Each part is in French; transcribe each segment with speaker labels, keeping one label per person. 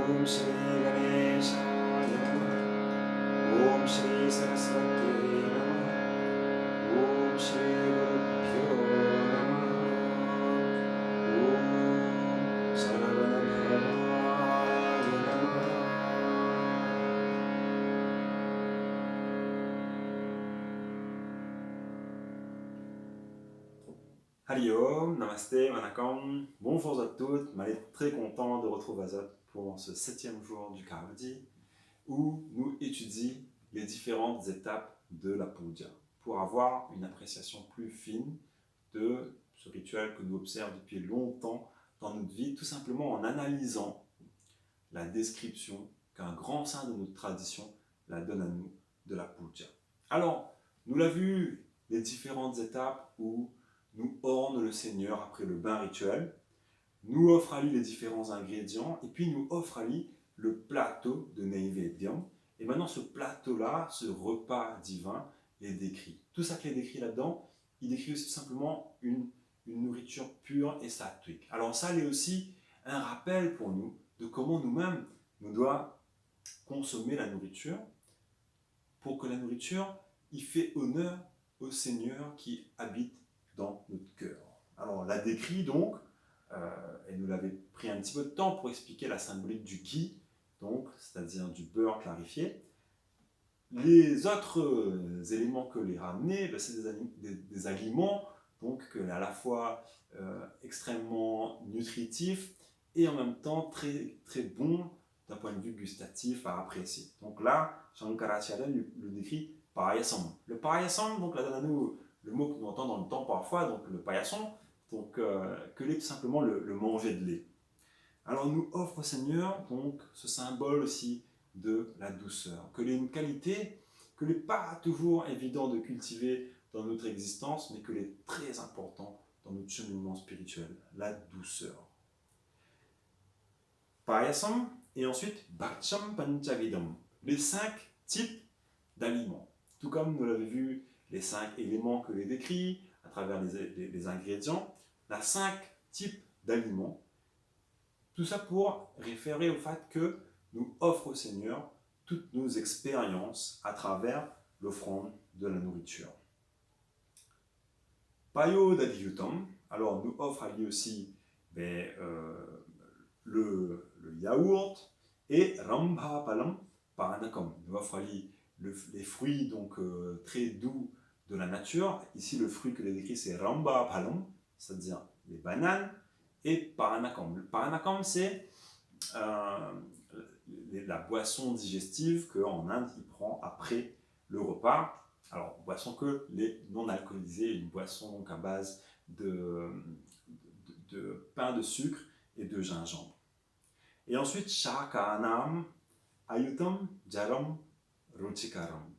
Speaker 1: Om Shri Ganeshaya Namah. Om Shri Saraswati Namah. Om Shri Gurubhyo Namah. Om Saravana Bhavaya Namah. Hari Om, Namasté, Manakam, bonjour à toutes, je suis très content de retrouver Azot pour ce 7e jour du Karavadi où nous étudions les différentes étapes de la puja pour avoir une appréciation plus fine de ce rituel que nous observons depuis longtemps dans notre vie, tout simplement en analysant la description qu'un grand saint de notre tradition la donne à nous de la puja. Alors, nous l'avons vu, les différentes étapes où nous orne le Seigneur après le bain rituel, nous offre à lui les différents ingrédients, et puis nous offre à lui le plateau de Neivedyam. Et maintenant, ce plateau-là, ce repas divin, est décrit. Tout ça qui est décrit là-dedans, il décrit aussi simplement une nourriture pure et sattvique. Alors ça, c'est aussi un rappel pour nous de comment nous-mêmes, nous devons consommer la nourriture, pour que la nourriture, il fait honneur au Seigneur qui habite dans notre cœur. Alors, on l'a décrit donc, et nous l'avons pris un petit peu de temps pour expliquer la symbolique du ghee, donc, c'est-à-dire du beurre clarifié. Les autres éléments que les ramener, ben, c'est des aliments donc, à la fois extrêmement nutritifs et en même temps très, très bons d'un point de vue gustatif à apprécier. Donc là, Shankaracharya le décrit payasam. Le payasam, donc là, donne à nous le mot que nous entendons dans le temps parfois, donc le paillasson, donc que l'est tout simplement le manger de lait. Alors nous offre au Seigneur donc ce symbole aussi de la douceur, que l'est une qualité que n'est pas toujours évident de cultiver dans notre existence, mais que l'est très important dans notre cheminement spirituel, la douceur. Payasam et ensuite Bhaksham Panchavidam, les 5 types d'aliments. Tout comme nous l'avons vu, les 5 éléments que les décrits à travers les ingrédients, la 5 types d'aliments. Tout ça pour référer au fait que nous offre au Seigneur toutes nos expériences à travers l'offrande de la nourriture. Payo Dadiyutam, alors nous offre à lui aussi le yaourt et Rambha Palam Paranakam. Nous offre à lui les fruits donc, très doux de la nature. Ici, le fruit que les décrit, c'est Rambha Palam, c'est-à-dire les bananes, et Paranakam. Le Paranakam, c'est la boisson digestive qu'en Inde, il prend après le repas. Alors, boisson que les non-alcoolisés, une boisson donc à base de pain de sucre et de gingembre. Et ensuite, Shakanam, Ayutam, Jaram, Ruchikaram.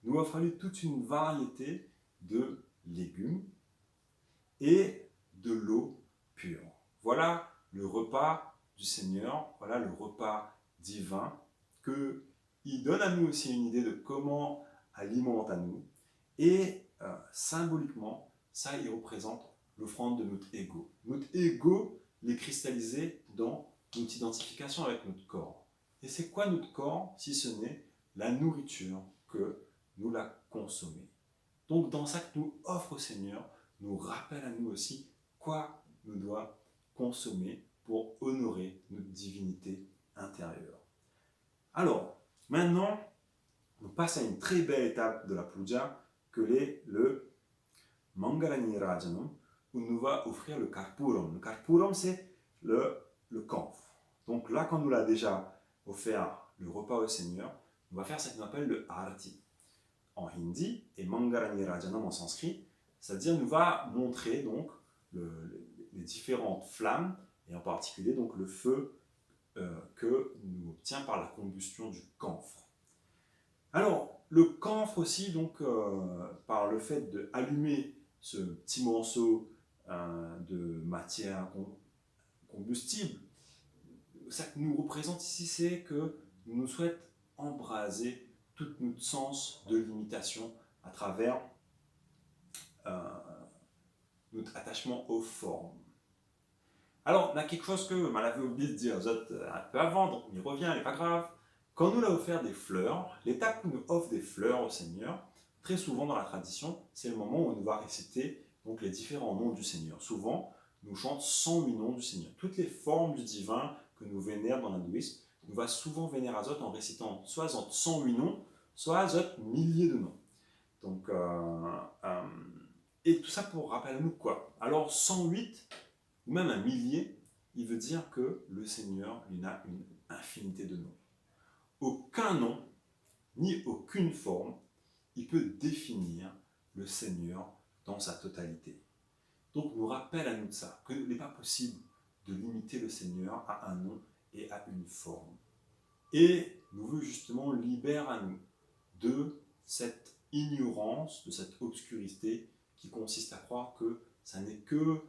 Speaker 1: Nous offre toute une variété de légumes et de l'eau pure. Voilà le repas du Seigneur, voilà le repas divin qu'il donne à nous aussi une idée de comment alimente à nous. Et symboliquement, ça, il représente l'offrande de notre ego. Notre ego, est cristallisé dans notre identification avec notre corps. Et c'est quoi notre corps si ce n'est la nourriture que nous la consommons. Donc dans ça que nous offre au Seigneur, nous rappelle à nous aussi quoi nous doit consommer pour honorer notre divinité intérieure. Alors, maintenant, on passe à une très belle étape de la puja que l'est le Mangalanirajanam, où nous va offrir le Karpuram. Le Karpuram, c'est le camphre. Donc là, quand nous l'a déjà offert le repas au Seigneur, on va faire ce qu'on appelle le Arati en hindi et Mangalanirajanam en sanskrit, c'est-à-dire nous va montrer donc les différentes flammes et en particulier donc le feu que nous obtient par la combustion du camphre. Alors, le camphre aussi, donc, par le fait d'allumer ce petit morceau de matière combustible, ça que nous représente ici, c'est que nous souhaitons embraser tout notre sens de limitation à travers notre attachement aux formes. Alors, on a quelque chose que m'avait oublié de dire un peu avant, donc on y revient, il n'est pas grave. Quand nous l'a offert des fleurs, l'étape où nous offre des fleurs au Seigneur, très souvent dans la tradition, c'est le moment où on va réciter donc, les différents noms du Seigneur. Souvent, nous chantons 108 noms du Seigneur. Toutes les formes du divin que nous vénérons dans l'hindouisme, nous va souvent vénérer Azot en récitant soit 108 noms, soit Azot milliers de noms. Donc, et tout ça pour rappeler à nous quoi? Alors 108, ou même un millier, il veut dire que le Seigneur, il a une infinité de noms. Aucun nom, ni aucune forme, il peut définir le Seigneur dans sa totalité. Donc, nous rappelle à nous de ça, qu'il n'est pas possible de limiter le Seigneur à un nom et à une forme. Et nous veut justement libérer à nous de cette ignorance, de cette obscurité qui consiste à croire que ça n'est que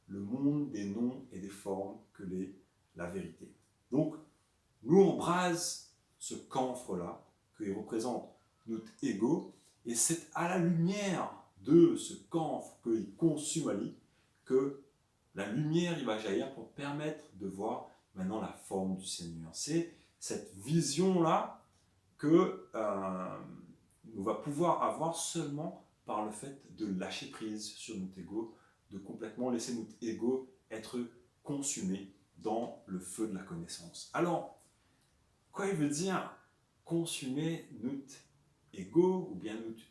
Speaker 1: le monde des noms et des formes que l'est la vérité. Donc, nous embrase ce camphre-là, qui représente notre ego, et c'est à la lumière de ce camphre qu'il consume à lui que la lumière il va jaillir pour permettre de voir maintenant la forme du Seigneur. C'est cette vision-là que nous va pouvoir avoir seulement par le fait de lâcher prise sur notre ego, de complètement laisser notre ego être consumé dans le feu de la connaissance. Alors, quoi il veut dire consumer notre ego ou bien notre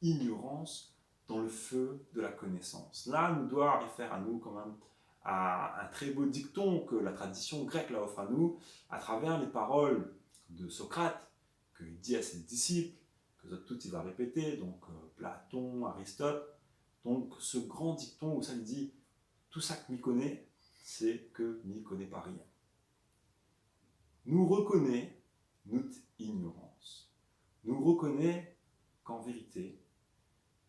Speaker 1: ignorance dans le feu de la connaissance? Là, nous doit référer à nous quand même à un très beau dicton que la tradition grecque la offre à nous à travers les paroles de Socrate qu'il dit à ses disciples, que tout il va répéter, donc Platon, Aristote. Donc ce grand dicton où ça lui dit tout ça que m'y connaît, c'est que m'y connaît pas rien. Nous reconnaît notre ignorance. Nous reconnaît qu'en vérité,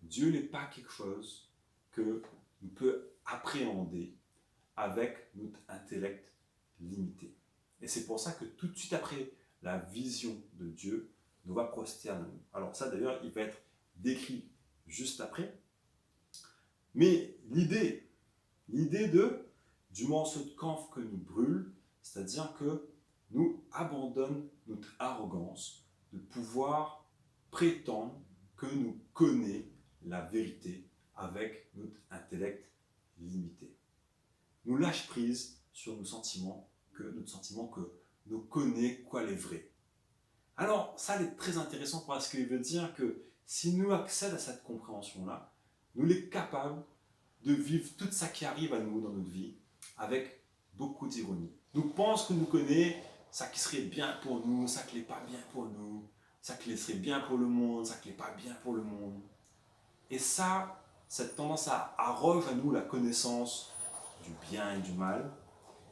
Speaker 1: Dieu n'est pas quelque chose que nous peut appréhender avec notre intellect limité. Et c'est pour ça que tout de suite après la vision de Dieu, nous va prosterner. Alors ça d'ailleurs, il va être décrit juste après. Mais l'idée du morceau de camphre que nous brûle, c'est-à-dire que nous abandonnons notre arrogance de pouvoir prétendre que nous connaissons la vérité avec notre intellect limité. Nous lâchons prise sur notre sentiment que nous connaissons quoi les vrais. Alors, ça c'est très intéressant parce qu'il veut dire que si nous accédons à cette compréhension-là, nous sommes capables de vivre tout ça qui arrive à nous dans notre vie avec beaucoup d'ironie. Nous pensons que nous connaissons ça qui serait bien pour nous, ça qui n'est pas bien pour nous, ça qui serait bien pour le monde, ça qui n'est pas bien pour le monde. Et ça, cette tendance à arroger à nous la connaissance du bien et du mal,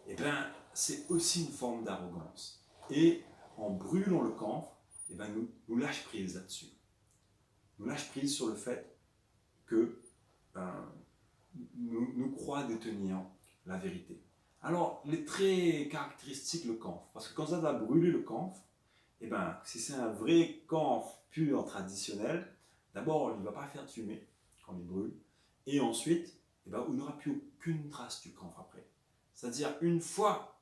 Speaker 1: eh bien, c'est aussi une forme d'arrogance. Et en brûlant le camphre, eh bien, nous lâchons prise là-dessus. Nous lâchons prise sur le fait que nous croyons détenir la vérité. Alors, les traits caractéristiques le camphre, parce que quand ça va brûler le camphre, eh bien, si c'est un vrai camphre pur traditionnel, d'abord, il ne va pas faire de fumée quand il brûle, et ensuite, eh bien, il n'y aura plus aucune trace du camphre après. C'est-à-dire, une fois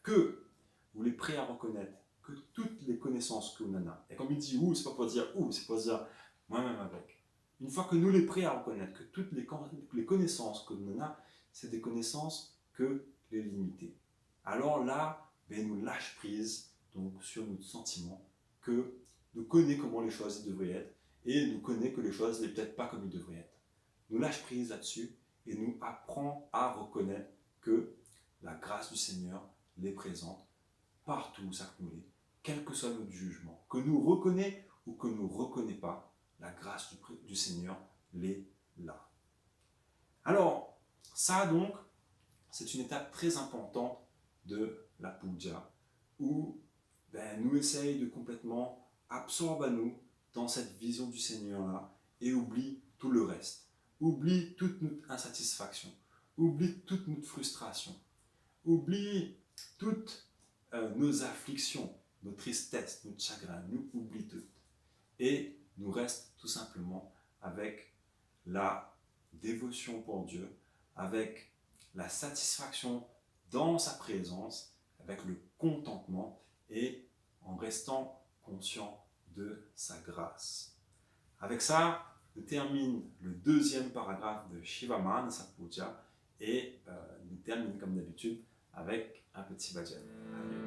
Speaker 1: que vous êtes prêt à reconnaître que toutes les connaissances que vous en avez, et comme il dit ou, c'est pas pour dire ou, c'est pour dire moi-même avec. Une fois que nous les prêts à reconnaître que toutes les connaissances que nous en avons, c'est des connaissances que les limitées. Alors là, ben, nous lâche prise donc, sur notre sentiment que nous connaissons comment les choses devraient être et nous connaissons que les choses ne sont peut-être pas comme ils devraient être. Nous lâche prise là-dessus et nous apprend à reconnaître que la grâce du Seigneur l'est présente partout où ça que nous l'est, quel que soit notre jugement, que nous reconnaissons ou que nous ne reconnaissons pas, la grâce du Seigneur l'est là. Alors, ça donc, c'est une étape très importante de la puja, où nous essayons de complètement absorber à nous dans cette vision du Seigneur-là et oublie tout le reste. Oublie toute notre insatisfaction, oublie toute notre frustration, oublie toutes nos afflictions, nos tristesses, notre chagrin, nous oublie tout. Et nous reste tout simplement avec la dévotion pour Dieu, avec la satisfaction dans sa présence, avec le contentement et en restant conscient de sa grâce. Avec ça, je termine le deuxième paragraphe de Shiva Mahanasapuja et nous termine comme d'habitude avec un petit bhajan. Allez.